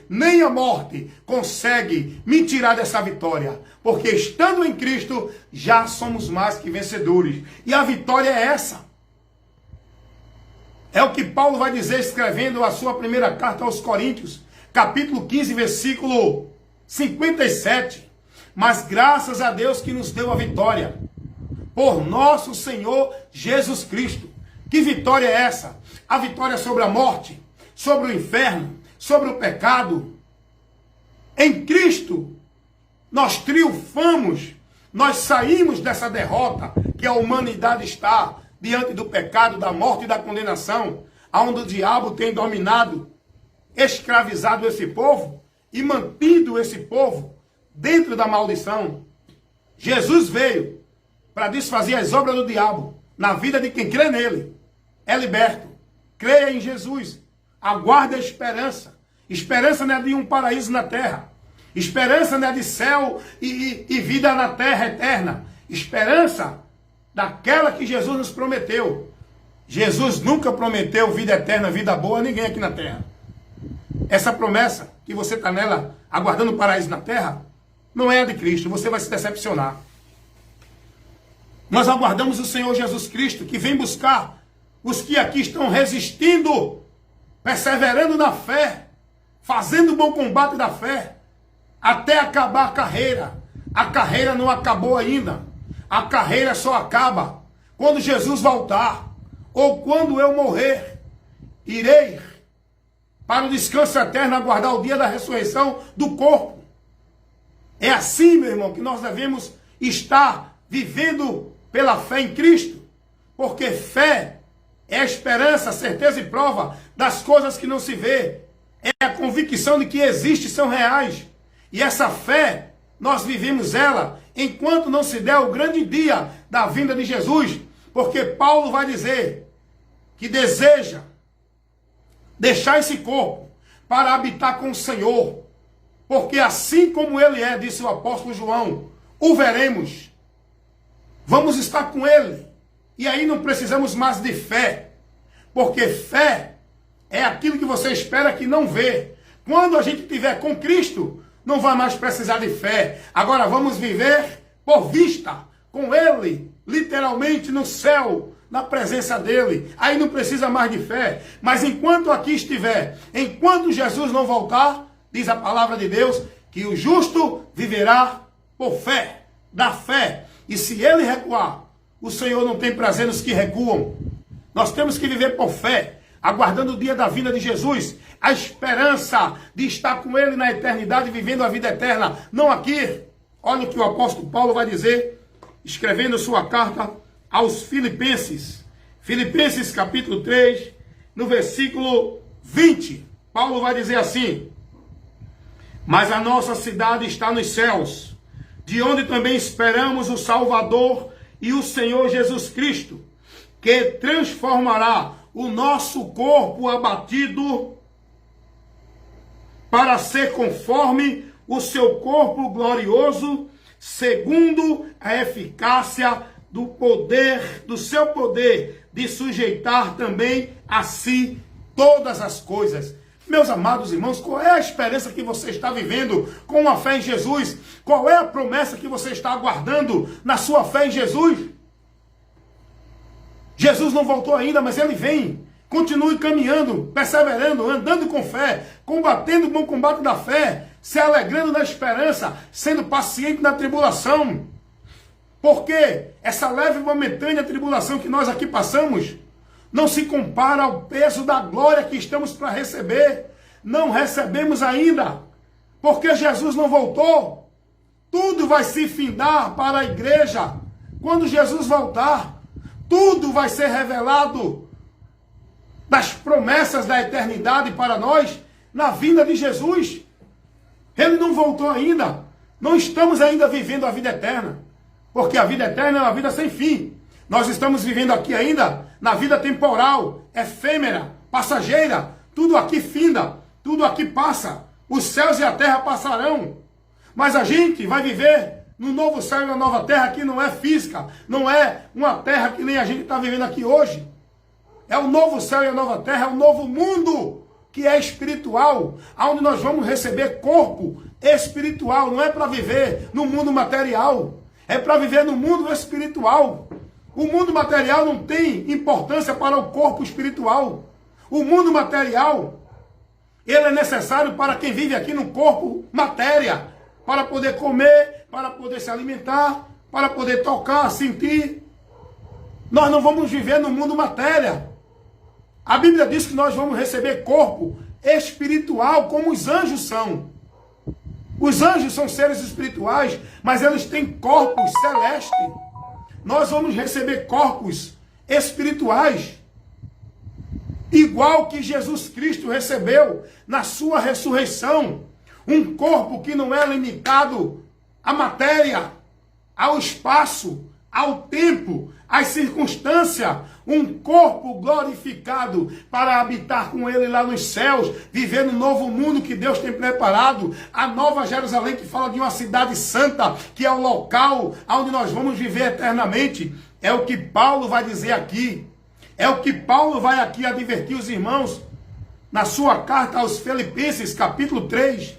nem a morte consegue me tirar dessa vitória. Porque estando em Cristo, já somos mais que vencedores. E a vitória é essa. É o que Paulo vai dizer escrevendo a sua primeira carta aos Coríntios, capítulo 15, versículo 57. Mas graças a Deus que nos deu a vitória, por nosso Senhor Jesus Cristo. Que vitória é essa? A vitória sobre a morte, sobre o inferno, sobre o pecado. Em Cristo, nós triunfamos, nós saímos dessa derrota que a humanidade está diante do pecado, da morte e da condenação, onde o diabo tem dominado, escravizado esse povo e mantido esse povo dentro da maldição. Jesus veio para desfazer as obras do diabo na vida de quem crê nele. É liberto. Creia em Jesus. Aguarde a esperança. Esperança não é de um paraíso na terra. Esperança não é de céu e vida na terra eterna. Esperança daquela que Jesus nos prometeu. Jesus nunca prometeu vida eterna, vida boa a ninguém aqui na terra. Essa promessa que você está nela, aguardando o paraíso na terra, não é a de Cristo. Você vai se decepcionar. Nós aguardamos o Senhor Jesus Cristo, que vem buscar os que aqui estão resistindo, perseverando na fé, fazendo o bom combate da fé, até acabar a carreira. A carreira não acabou ainda. A carreira só acaba quando Jesus voltar, ou quando eu morrer. Irei para o descanso eterno aguardar o dia da ressurreição do corpo. É assim, meu irmão, que nós devemos estar vivendo pela fé em Cristo. Porque fé é a esperança, a certeza e prova das coisas que não se vê. É a convicção de que existem e são reais. E essa fé, nós vivemos ela enquanto não se der o grande dia da vinda de Jesus. Porque Paulo vai dizer que deseja deixar esse corpo para habitar com o Senhor. Porque assim como ele é, disse o apóstolo João, o veremos. Vamos estar com ele. E aí não precisamos mais de fé. Porque fé é aquilo que você espera que não vê. Quando a gente estiver com Cristo, não vai mais precisar de fé. Agora vamos viver por vista, com ele, literalmente no céu, na presença dele. Aí não precisa mais de fé. Mas enquanto aqui estiver, enquanto Jesus não voltar, diz a palavra de Deus, que o justo viverá por fé, da fé. E se ele recuar, o Senhor não tem prazer nos que recuam. Nós temos que viver por fé, aguardando o dia da vinda de Jesus, a esperança de estar com ele na eternidade, vivendo a vida eterna, não aqui. Olha o que o apóstolo Paulo vai dizer, escrevendo sua carta aos Filipenses. Filipenses capítulo 3, no versículo 20. Paulo vai dizer assim: mas a nossa cidade está nos céus, de onde também esperamos o Salvador e o Senhor Jesus Cristo, que transformará o nosso corpo abatido para ser conforme o seu corpo glorioso, segundo a eficácia do poder, do seu poder, de sujeitar também a si todas as coisas. Meus amados irmãos, qual é a esperança que você está vivendo com a fé em Jesus? Qual é a promessa que você está aguardando na sua fé em Jesus? Jesus não voltou ainda, mas ele vem. Continue caminhando, perseverando, andando com fé, combatendo o bom combate da fé, se alegrando na esperança, sendo paciente na tribulação. Porque essa leve e momentânea tribulação que nós aqui passamos não se compara ao peso da glória que estamos para receber. Não recebemos ainda, porque Jesus não voltou. Tudo vai se findar para a igreja. Quando Jesus voltar, tudo vai ser revelado das promessas da eternidade para nós na vinda de Jesus. Ele não voltou ainda. Não estamos ainda vivendo a vida eterna, porque a vida eterna é uma vida sem fim. Nós estamos vivendo aqui ainda na vida temporal, efêmera, passageira. Tudo aqui finda, tudo aqui passa. Os céus e a terra passarão. Mas a gente vai viver no novo céu e na nova terra que não é física. Não é uma terra que nem a gente está vivendo aqui hoje. É o novo céu e a nova terra, é o novo mundo que é espiritual, onde nós vamos receber corpo espiritual. Não é para viver no mundo material, é para viver no mundo espiritual. O mundo material não tem importância para o corpo espiritual. O mundo material, ele é necessário para quem vive aqui no corpo matéria, para poder comer, para poder se alimentar, para poder tocar, sentir. Nós não vamos viver no mundo matéria. A Bíblia diz que nós vamos receber corpo espiritual, como os anjos são. Os anjos são seres espirituais, mas eles têm corpos celestes. Nós vamos receber corpos espirituais, igual que Jesus Cristo recebeu na sua ressurreição. Um corpo que não é limitado à matéria, ao espaço, ao tempo, às circunstâncias. Um corpo glorificado para habitar com Ele lá nos céus, viver no novo mundo que Deus tem preparado. A Nova Jerusalém, que fala de uma cidade santa, que é o local onde nós vamos viver eternamente. É o que Paulo vai dizer aqui. É o que Paulo vai aqui advertir os irmãos na sua carta aos Filipenses, capítulo 3,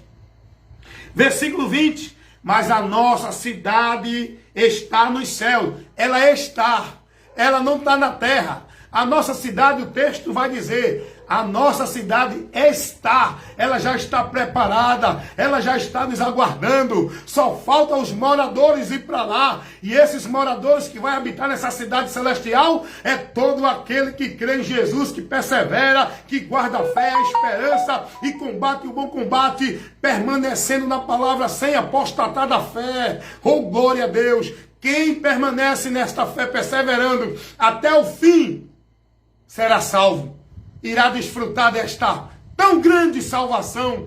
versículo 20. Mas a nossa cidade está nos céus. Ela está. Ela não está na terra. A nossa cidade, o texto vai dizer, a nossa cidade está. Ela já está preparada. Ela já está nos aguardando. Só falta os moradores ir para lá. E esses moradores que vão habitar nessa cidade celestial é todo aquele que crê em Jesus, que persevera, que guarda a fé, a esperança e combate o bom combate, permanecendo na palavra sem apostatar da fé. Oh, glória a Deus! Quem permanece nesta fé, perseverando até o fim, será salvo. Irá desfrutar desta tão grande salvação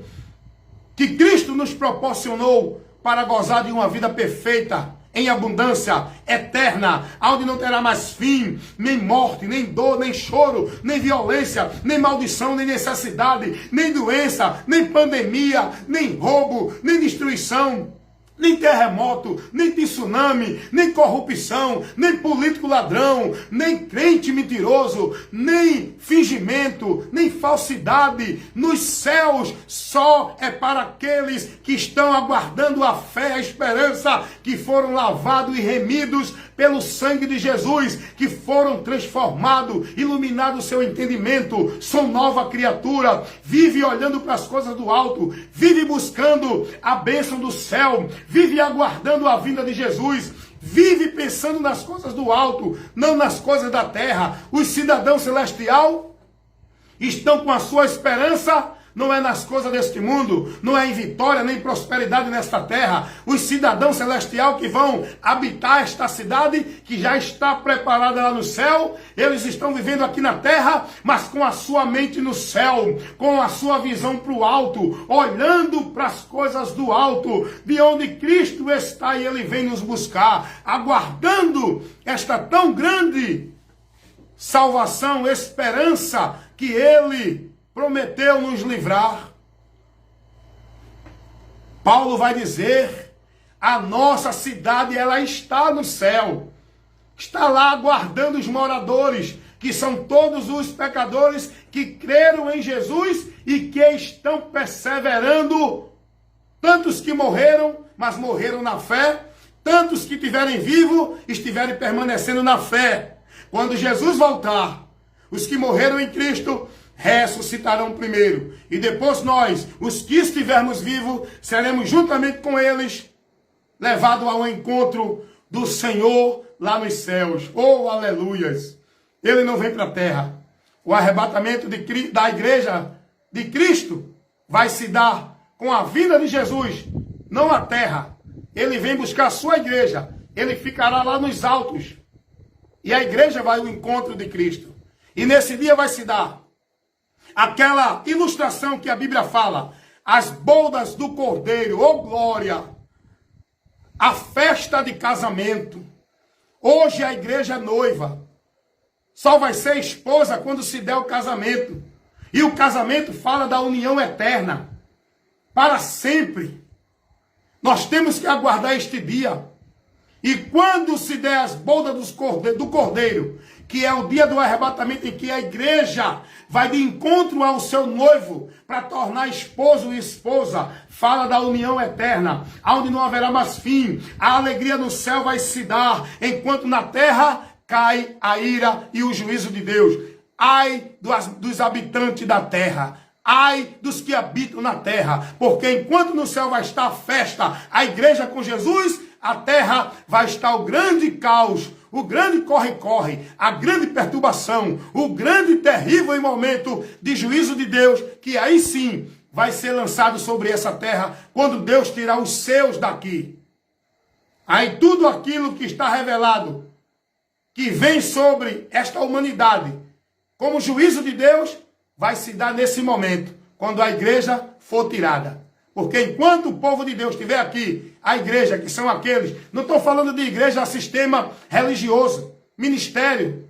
que Cristo nos proporcionou para gozar de uma vida perfeita, em abundância, eterna, onde não terá mais fim, nem morte, nem dor, nem choro, nem violência, nem maldição, nem necessidade, nem doença, nem pandemia, nem roubo, nem destruição, nem terremoto, nem tsunami, nem corrupção, nem político ladrão, nem crente mentiroso, nem fingimento, nem falsidade. Nos céus só é para aqueles que estão aguardando a fé, a esperança, que foram lavados e remidos pelo sangue de Jesus, que foram transformados, iluminado o seu entendimento, são nova criatura, vive olhando para as coisas do alto, vive buscando a bênção do céu, vive aguardando a vinda de Jesus, vive pensando nas coisas do alto, não nas coisas da terra. Os cidadãos celestiais estão com a sua esperança, não é nas coisas deste mundo, não é em vitória nem prosperidade nesta terra. Os cidadãos celestiais que vão habitar esta cidade, que já está preparada lá no céu, eles estão vivendo aqui na terra, mas com a sua mente no céu, com a sua visão para o alto, olhando para as coisas do alto, de onde Cristo está e Ele vem nos buscar, aguardando esta tão grande salvação, esperança que Ele prometeu nos livrar. Paulo vai dizer, a nossa cidade, ela está no céu. Está lá aguardando os moradores, que são todos os pecadores que creram em Jesus e que estão perseverando. Tantos que morreram, mas morreram na fé. Tantos que estiverem vivos, estiverem permanecendo na fé. Quando Jesus voltar, os que morreram em Cristo ressuscitarão primeiro. E depois nós, os que estivermos vivos, seremos juntamente com eles levados ao encontro do Senhor lá nos céus. Oh, aleluias! Ele não vem para a terra. O arrebatamento da igreja de Cristo vai se dar com a vinda de Jesus, não a terra. Ele vem buscar a sua igreja. Ele ficará lá nos altos. E a igreja vai ao encontro de Cristo. E nesse dia vai se dar aquela ilustração que a Bíblia fala, as bodas do Cordeiro, oh glória, a festa de casamento. Hoje a igreja é noiva, só vai ser esposa quando se der o casamento. E o casamento fala da união eterna, para sempre. Nós temos que aguardar este dia. E quando se der as bodas do Cordeiro, que é o dia do arrebatamento em que a igreja vai de encontro ao seu noivo para tornar esposo e esposa. Fala da união eterna, onde não haverá mais fim. A alegria no céu vai se dar, enquanto na terra cai a ira e o juízo de Deus. Ai dos habitantes da terra. Ai dos que habitam na terra, porque enquanto no céu vai estar a festa, a igreja com Jesus, a terra vai estar o grande caos, o grande corre-corre, a grande perturbação, o grande terrível momento de juízo de Deus, que aí sim vai ser lançado sobre essa terra, quando Deus tirar os seus daqui. Aí tudo aquilo que está revelado, que vem sobre esta humanidade, como juízo de Deus, vai se dar nesse momento, quando a igreja for tirada. Porque enquanto o povo de Deus estiver aqui, a igreja, que são aqueles, não estou falando de igreja, sistema religioso, ministério,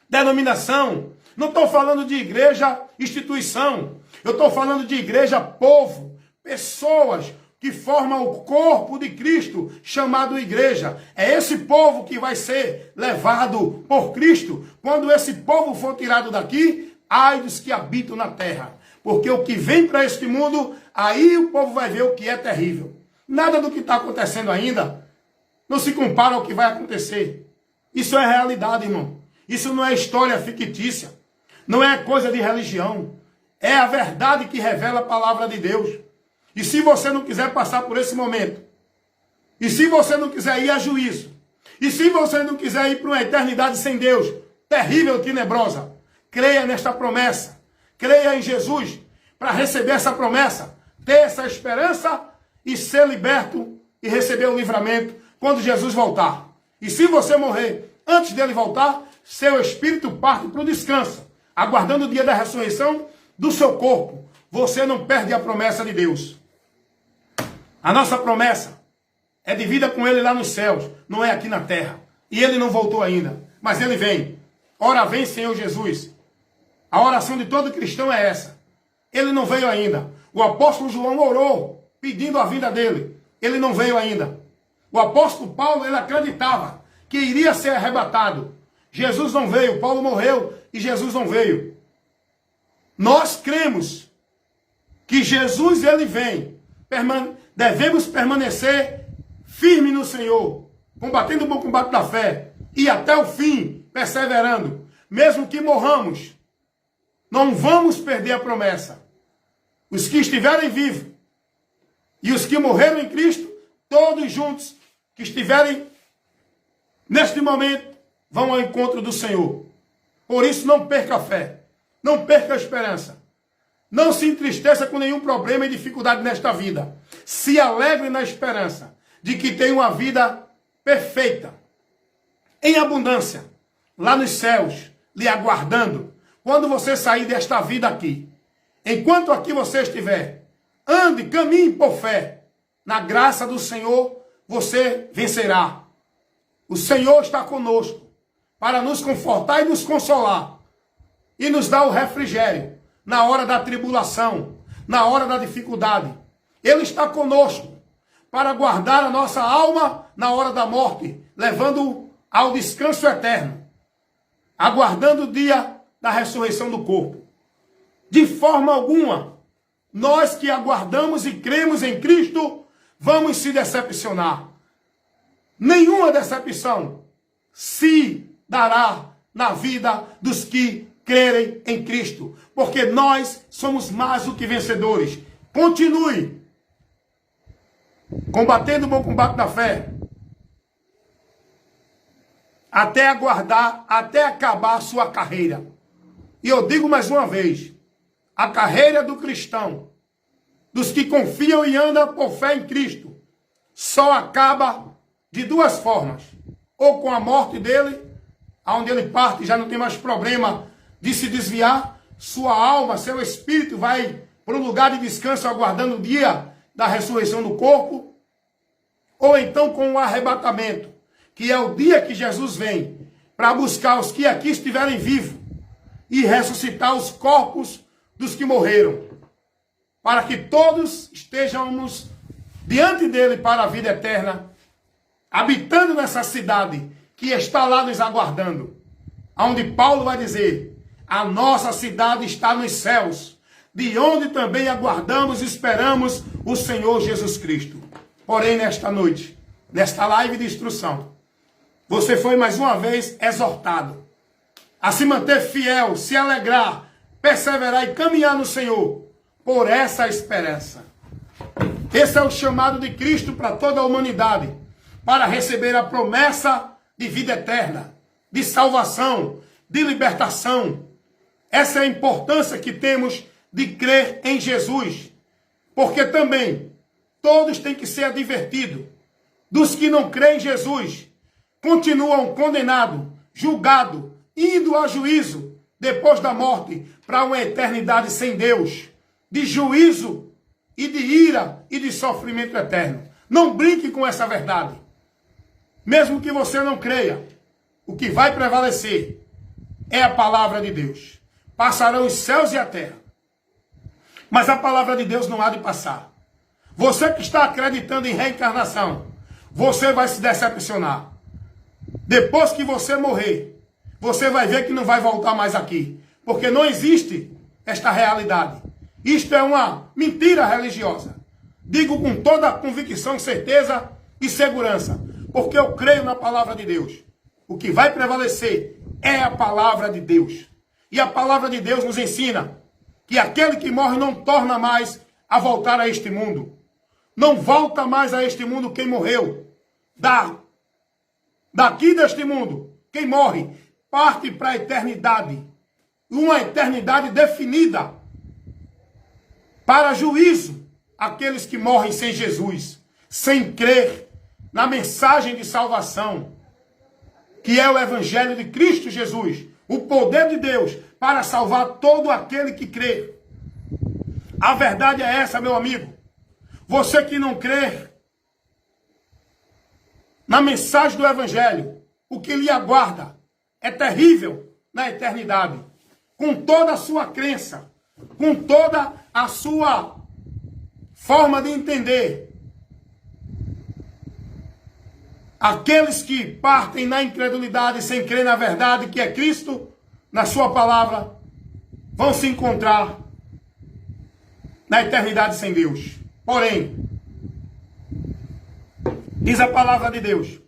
denominação, não estou falando de igreja, instituição, eu estou falando de igreja, povo, pessoas que formam o corpo de Cristo, chamado igreja. É esse povo que vai ser levado por Cristo. Quando esse povo for tirado daqui, ai dos que habitam na terra, porque o que vem para este mundo, aí o povo vai ver o que é terrível. Nada do que está acontecendo ainda não se compara ao que vai acontecer. Isso é realidade, irmão. Isso não é história fictícia. Não é coisa de religião. É a verdade que revela a palavra de Deus. E se você não quiser passar por esse momento, e se você não quiser ir a juízo, e se você não quiser ir para uma eternidade sem Deus, terrível, tenebrosa, creia nesta promessa. Creia em Jesus para receber essa promessa, ter essa esperança e ser liberto e receber o livramento quando Jesus voltar. E se você morrer antes dele voltar, seu espírito parte para o descanso, aguardando o dia da ressurreição do seu corpo. Você não perde a promessa de Deus. A nossa promessa é de vida com ele lá nos céus, não é aqui na terra. E ele não voltou ainda, mas ele vem. Ora vem, Senhor Jesus. A oração de todo cristão é essa. Ele não veio ainda. O apóstolo João orou, pedindo a vinda dele. Ele não veio ainda. O apóstolo Paulo, ele acreditava que iria ser arrebatado. Jesus não veio, Paulo morreu e Jesus não veio. Nós cremos que Jesus, ele vem. Devemos permanecer firme no Senhor, combatendo o bom combate da fé e até o fim, perseverando. Mesmo que morramos, não vamos perder a promessa. Os que estiverem vivos e os que morreram em Cristo, todos juntos, que estiverem neste momento, vão ao encontro do Senhor. Por isso, não perca a fé. Não perca a esperança. Não se entristeça com nenhum problema e dificuldade nesta vida. Se alegre na esperança de que tem uma vida perfeita, em abundância, lá nos céus, lhe aguardando. Quando você sair desta vida aqui, enquanto aqui você estiver, ande, caminhe por fé. Na graça do Senhor, você vencerá. O Senhor está conosco para nos confortar e nos consolar. E nos dar o refrigério na hora da tribulação, na hora da dificuldade. Ele está conosco para guardar a nossa alma na hora da morte, levando ao descanso eterno, aguardando o dia da ressurreição do corpo. De forma alguma, nós que aguardamos e cremos em Cristo, vamos se decepcionar. Nenhuma decepção se dará na vida dos que crerem em Cristo, porque nós somos mais do que vencedores. Continue combatendo o bom combate da fé, até aguardar, até acabar a sua carreira. E eu digo mais uma vez, a carreira do cristão, dos que confiam e andam por fé em Cristo, só acaba de duas formas. Ou com a morte dele, onde ele parte e já não tem mais problema de se desviar, sua alma, seu espírito vai para um lugar de descanso aguardando o dia da ressurreição do corpo, ou então com o arrebatamento, que é o dia que Jesus vem para buscar os que aqui estiverem vivos e ressuscitar os corpos dos que morreram, para que todos estejamos diante dele para a vida eterna, habitando nessa cidade que está lá nos aguardando. onde Paulo vai dizer: a nossa cidade está nos céus, de onde também aguardamos e esperamos o Senhor Jesus Cristo. Porém, nesta noite, nesta live de instrução, você foi mais uma vez exortado a se manter fiel, se alegrar, perseverar e caminhar no Senhor, por essa esperança. Esse é o chamado de Cristo para toda a humanidade, para receber a promessa de vida eterna, de salvação, de libertação. Essa é a importância que temos de crer em Jesus, porque também todos têm que ser advertidos dos que não creem em Jesus, continuam condenados, julgados, indo a juízo depois da morte para uma eternidade sem Deus, de juízo e de ira e de sofrimento eterno. Não brinque com essa verdade. Mesmo que você não creia, o que vai prevalecer é a palavra de Deus. Passarão os céus e a terra, mas a palavra de Deus não há de passar. Você que está acreditando em reencarnação, você vai se decepcionar. Depois que você morrer, você vai ver que não vai voltar mais aqui, porque não existe esta realidade. Isto é uma mentira religiosa. Digo com toda a convicção, certeza e segurança, porque eu creio na palavra de Deus. O que vai prevalecer é a palavra de Deus. E a palavra de Deus nos ensina que aquele que morre não torna mais a voltar a este mundo. Não volta mais a este mundo quem morreu. Daqui deste mundo, quem morre parte para a eternidade. Uma eternidade definida para juízo aqueles que morrem sem Jesus, sem crer na mensagem de salvação, que é o Evangelho de Cristo Jesus, o poder de Deus para salvar todo aquele que crê. A verdade é essa, meu amigo. Você que não crê na mensagem do Evangelho, o que lhe aguarda é terrível na eternidade. Com toda a sua crença, com toda a sua forma de entender. Aqueles que partem na incredulidade sem crer na verdade que é Cristo, na sua palavra, vão se encontrar na eternidade sem Deus. Porém, diz a palavra de Deus,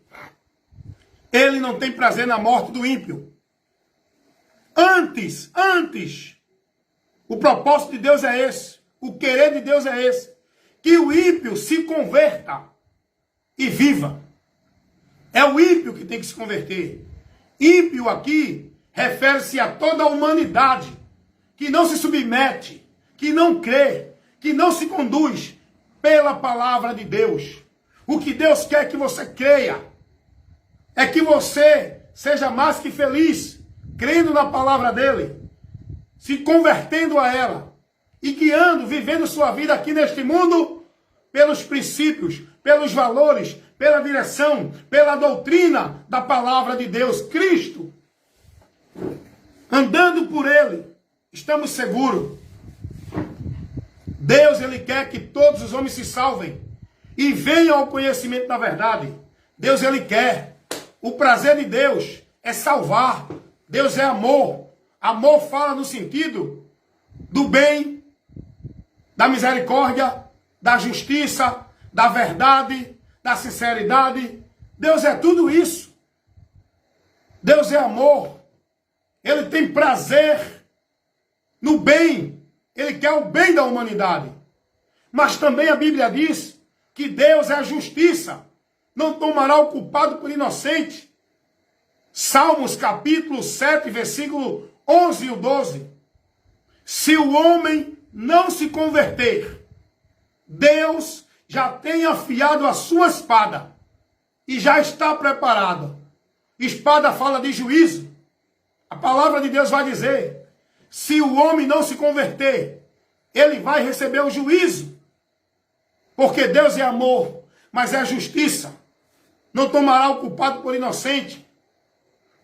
Ele não tem prazer na morte do ímpio. Antes, o propósito de Deus é esse, o querer de Deus é esse, que o ímpio se converta e viva. É o ímpio que tem que se converter. Ímpio aqui refere-se a toda a humanidade que não se submete, que não crê, que não se conduz pela palavra de Deus. O que Deus quer que você creia é que você seja mais que feliz, crendo na palavra dele, se convertendo a ela e guiando, vivendo sua vida aqui neste mundo pelos princípios, pelos valores, pela direção, pela doutrina da palavra de Deus, Cristo. Andando por ele, estamos seguros. Deus, ele quer que todos os homens se salvem e venham ao conhecimento da verdade. Deus, ele quer. O prazer de Deus é salvar. Deus é amor. Amor fala no sentido do bem, da misericórdia, da justiça, da verdade, da sinceridade. Deus é tudo isso. Deus é amor. Ele tem prazer no bem. Ele quer o bem da humanidade. Mas também a Bíblia diz que Deus é a justiça. Não tomará o culpado por inocente. Salmos capítulo 7, versículo 11 e 12. Se o homem não se converter, Deus já tem afiado a sua espada e já está preparado. Espada fala de juízo. A palavra de Deus vai dizer, se o homem não se converter, ele vai receber o juízo. Porque Deus é amor, mas é justiça. Não tomará o culpado por inocente.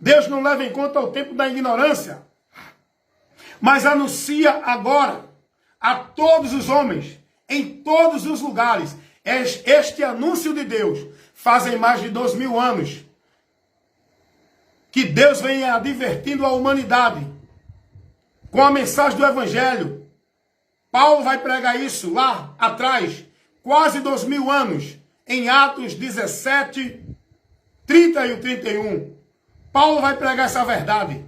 Deus não leva em conta o tempo da ignorância. Mas anuncia agora a todos os homens, em todos os lugares, este anúncio de Deus. Fazem mais de 2000 anos que Deus vem advertindo a humanidade com a mensagem do Evangelho. Paulo vai pregar isso lá atrás, quase 2000 anos, em Atos 17, 30 e 31. Paulo vai pregar essa verdade,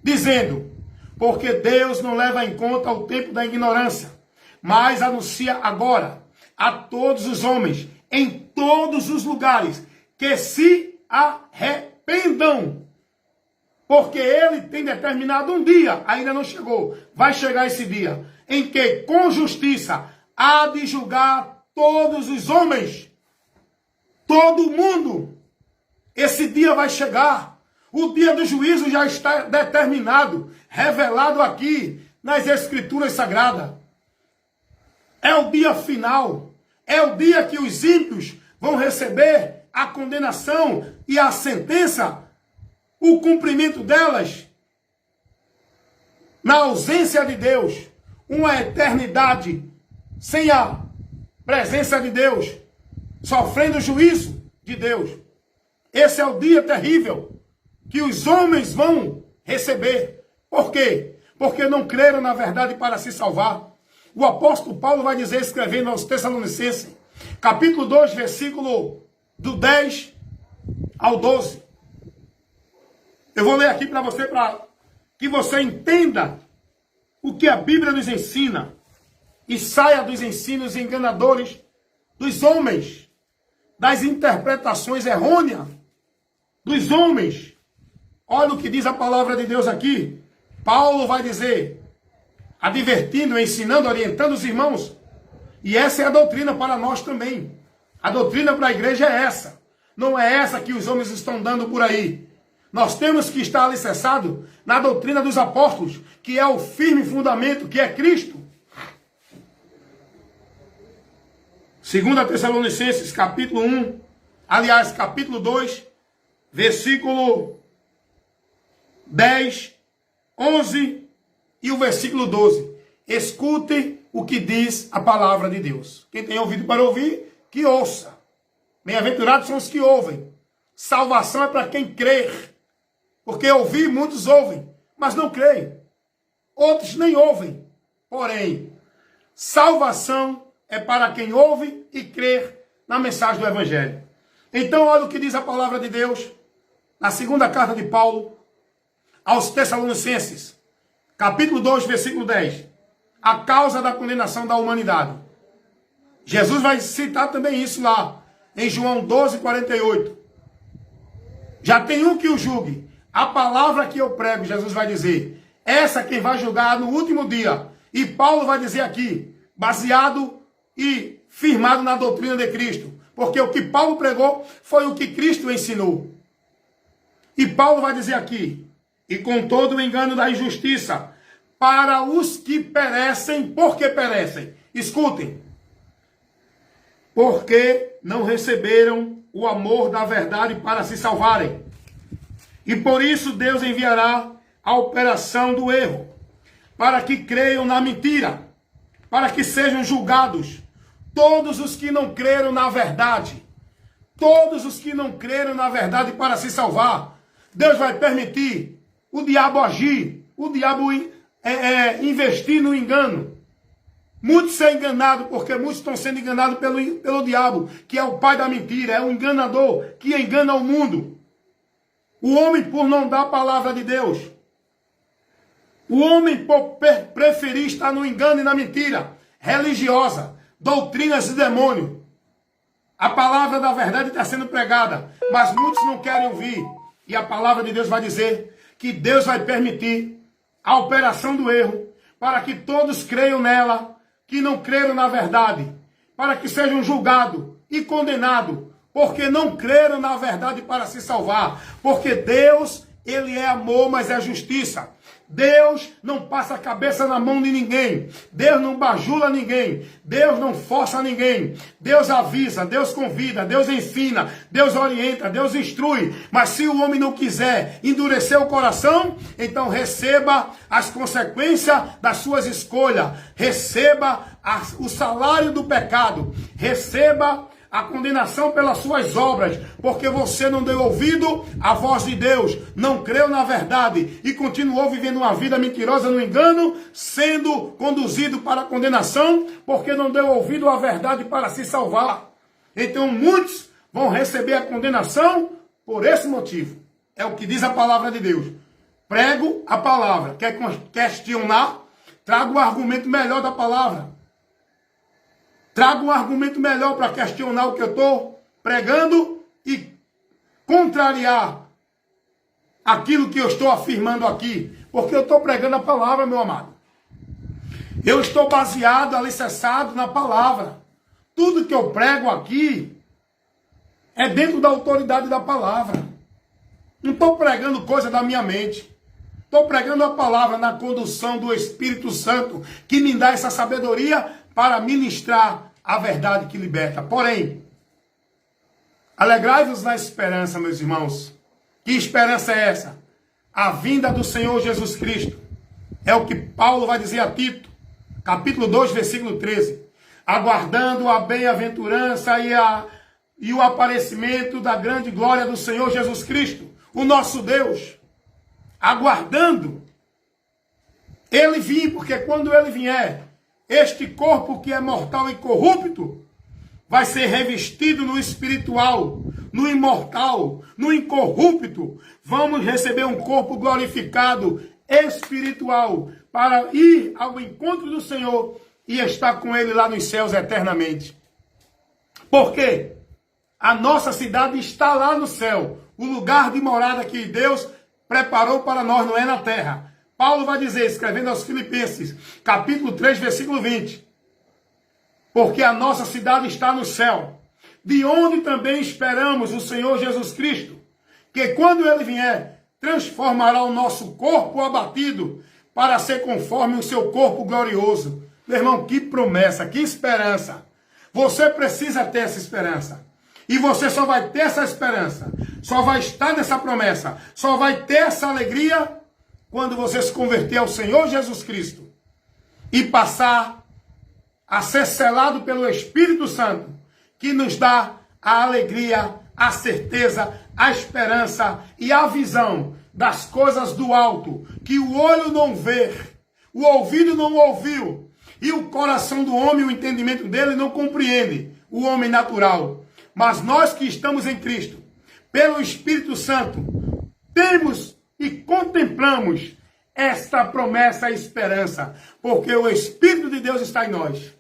dizendo: porque Deus não leva em conta o tempo da ignorância, mas anuncia agora a todos os homens, em todos os lugares, que se arrependam. Porque ele tem determinado um dia, ainda não chegou, vai chegar esse dia, em que com justiça há de julgar todos os homens, todo mundo. Esse dia vai chegar. O dia do juízo já está determinado, revelado aqui nas Escrituras Sagradas. É o dia final. É o dia que os ímpios vão receber a condenação e a sentença, o cumprimento delas, na ausência de Deus. Uma eternidade sem a presença de Deus, sofrendo o juízo de Deus. Esse é o dia terrível que os homens vão receber. Por quê? Porque não creram na verdade para se salvar. O apóstolo Paulo vai dizer, escrevendo aos Tessalonicenses, capítulo 2, versículo do 10 ao 12. Eu vou ler aqui para que você entenda o que a Bíblia nos ensina e saia dos ensinos enganadores dos homens, das interpretações errôneas dos homens. Olha o que diz a palavra de Deus aqui. Paulo vai dizer, advertindo, ensinando, orientando os irmãos. E essa é a doutrina para nós também. A doutrina para a igreja é essa. Não é essa que os homens estão dando por aí. Nós temos que estar alicerçados na doutrina dos apóstolos, que é o firme fundamento, que é Cristo. 2 Tessalonicenses, capítulo 1, aliás, capítulo 2, versículo 10, 11 e o versículo 12. Escute o que diz a palavra de Deus. Quem tem ouvido para ouvir, que ouça. Bem-aventurados são os que ouvem. Salvação é para quem crer. Porque ouvir, muitos ouvem, mas não creem. Outros nem ouvem. Porém, salvação é para quem ouve e crer na mensagem do Evangelho. Então, olha o que diz a palavra de Deus na segunda carta de Paulo aos Tessalonicenses, capítulo 2, versículo 10. A causa da condenação da humanidade. Jesus vai citar também isso lá, em João 12, 48. Já tem um que o julgue. A palavra que eu prego, Jesus vai dizer, essa quem vai julgar no último dia. E Paulo vai dizer aqui, baseado e firmado na doutrina de Cristo. Porque o que Paulo pregou foi o que Cristo ensinou. E Paulo vai dizer aqui, e com todo o engano da injustiça, para os que perecem, por que perecem? Escutem. Porque não receberam o amor da verdade para se salvarem. E por isso Deus enviará a operação do erro, para que creiam na mentira, para que sejam julgados todos os que não creram na verdade. Todos os que não creram na verdade para se salvar. Deus vai permitir o diabo agir, o diabo investir no engano. Muitos são enganados, porque muitos estão sendo enganados pelo diabo, que é o pai da mentira, é o enganador que engana o mundo. O homem, por não dar a palavra de Deus, o homem, por preferir estar no engano e na mentira religiosa, doutrinas de demônio. A palavra da verdade está sendo pregada, mas muitos não querem ouvir. E a palavra de Deus vai dizer que Deus vai permitir a operação do erro, para que todos creiam nela, que não creram na verdade, para que sejam julgados e condenados, porque não creram na verdade para se salvar. Porque Deus, Ele é amor, mas é justiça. Deus não passa a cabeça na mão de ninguém. Deus não bajula ninguém. Deus não força ninguém. Deus avisa, Deus convida, Deus ensina, Deus orienta, Deus instrui. Mas se o homem não quiser endurecer o coração, então receba as consequências das suas escolhas. Receba o salário do pecado. Receba a condenação pelas suas obras, porque você não deu ouvido à voz de Deus, não creu na verdade e continuou vivendo uma vida mentirosa no engano, sendo conduzido para a condenação, porque não deu ouvido à verdade para se salvar. Então muitos vão receber a condenação por esse motivo. É o que diz a palavra de Deus. Prego a palavra. Quer questionar? Traga um argumento melhor da palavra. Traga um argumento melhor para questionar o que eu estou pregando e contrariar aquilo que eu estou afirmando aqui. Porque eu estou pregando a palavra, meu amado. Eu estou baseado, alicerçado na palavra. Tudo que eu prego aqui é dentro da autoridade da palavra. Não estou pregando coisa da minha mente. Estou pregando a palavra na condução do Espírito Santo, que me dá essa sabedoria para ministrar a verdade que liberta. Porém, alegrai-vos na esperança, meus irmãos. Que esperança é essa? A vinda do Senhor Jesus Cristo. É o que Paulo vai dizer a Tito, capítulo 2, versículo 13. Aguardando a bem-aventurança e o aparecimento da grande glória do Senhor Jesus Cristo, o nosso Deus. Aguardando ele vir, porque quando ele vier, este corpo que é mortal e corrupto vai ser revestido no espiritual, no imortal, no incorrupto. Vamos receber um corpo glorificado, espiritual, para ir ao encontro do Senhor e estar com ele lá nos céus eternamente. Por quê? A nossa cidade está lá no céu. O lugar de morada que Deus preparou para nós, não é na terra. Paulo vai dizer, escrevendo aos Filipenses, capítulo 3, versículo 20. Porque a nossa cidade está no céu, de onde também esperamos o Senhor Jesus Cristo, que quando ele vier, transformará o nosso corpo abatido para ser conforme o seu corpo glorioso. Meu irmão, que promessa, que esperança. Você precisa ter essa esperança. E você só vai ter essa esperança, só vai estar nessa promessa, só vai ter essa alegria quando você se converter ao Senhor Jesus Cristo e passar a ser selado pelo Espírito Santo, que nos dá a alegria, a certeza, a esperança e a visão das coisas do alto, que o olho não vê, o ouvido não ouviu, e o coração do homem, o entendimento dele não compreende, o homem natural. Mas nós que estamos em Cristo, pelo Espírito Santo, temos e contemplamos esta promessa e esperança, porque o Espírito de Deus está em nós.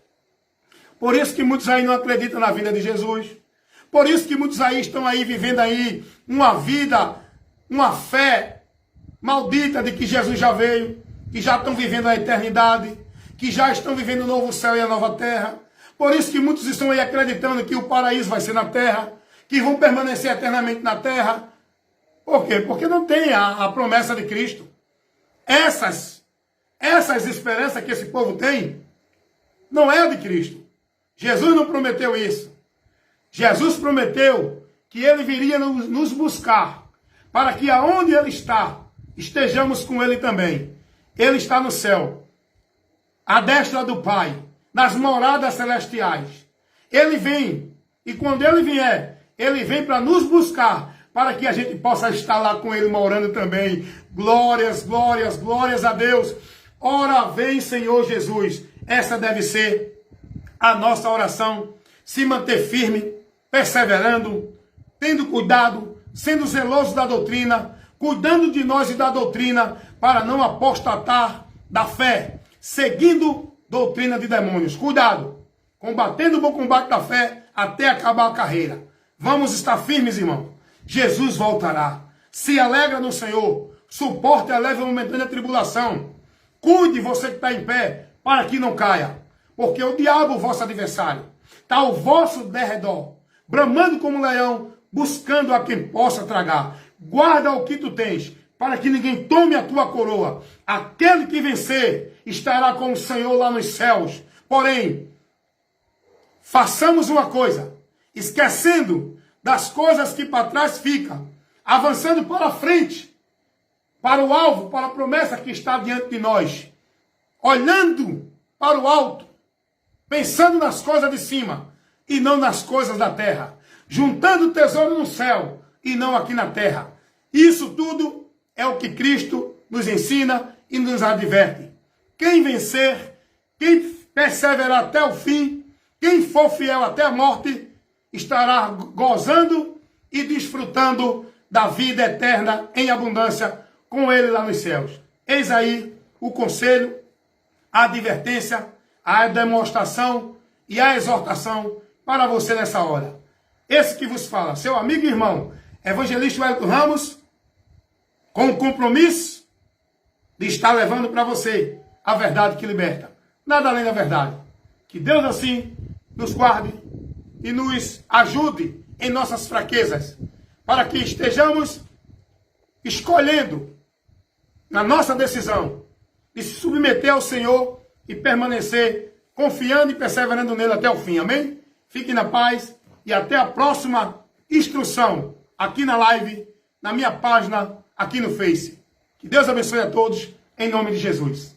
Por isso que muitos aí não acreditam na vida de Jesus. Por isso que muitos aí estão aí vivendo aí uma vida, uma fé maldita de que Jesus já veio, que já estão vivendo a eternidade, que já estão vivendo o novo céu e a nova terra. Por isso que muitos estão aí acreditando que o paraíso vai ser na terra, que vão permanecer eternamente na terra. Por quê? Porque não tem a promessa de Cristo. Essas esperanças que esse povo tem, não é a de Cristo. Jesus não prometeu isso. Jesus prometeu que ele viria nos buscar, para que aonde ele está, estejamos com ele também. Ele está no céu, à destra do Pai, nas moradas celestiais. Ele vem, e quando ele vier, ele vem para nos buscar, para que a gente possa estar lá com ele morando também. Glórias, glórias, glórias a Deus. Ora vem, Senhor Jesus. Essa deve ser a nossa oração. Se manter firme, perseverando, tendo cuidado, sendo zeloso da doutrina, cuidando de nós e da doutrina, para não apostatar da fé, seguindo doutrina de demônios. Cuidado, combatendo o bom combate da fé até acabar a carreira. Vamos estar firmes, irmão. Jesus voltará. Se alegra no Senhor. Suporte a leve e momentânea tribulação. Cuide, você que está em pé, para que não caia. Porque o diabo, vosso adversário, está ao vosso derredor, bramando como um leão, buscando a quem possa tragar. Guarda o que tu tens, para que ninguém tome a tua coroa. Aquele que vencer estará com o Senhor lá nos céus. Porém, façamos uma coisa, esquecendo das coisas que para trás ficam, avançando para frente, para o alvo, para a promessa que está diante de nós, olhando para o alto, pensando nas coisas de cima, e não nas coisas da terra, juntando tesouro no céu e não aqui na terra. Isso tudo é o que Cristo nos ensina e nos adverte. Quem vencer, quem perseverar até o fim, quem for fiel até a morte, estará gozando e desfrutando da vida eterna em abundância com Ele lá nos céus. Eis aí o conselho, a advertência, a demonstração e a exortação para você nessa hora. Esse que vos fala, seu amigo e irmão, evangelista Wellington Ramos, com o compromisso de estar levando para você a verdade que liberta. Nada além da verdade. Que Deus assim nos guarde e nos ajude em nossas fraquezas, para que estejamos escolhendo na nossa decisão de se submeter ao Senhor e permanecer confiando e perseverando nele até o fim. Amém? Fique na paz e até a próxima instrução aqui na live, na minha página aqui no Face. Que Deus abençoe a todos, em nome de Jesus.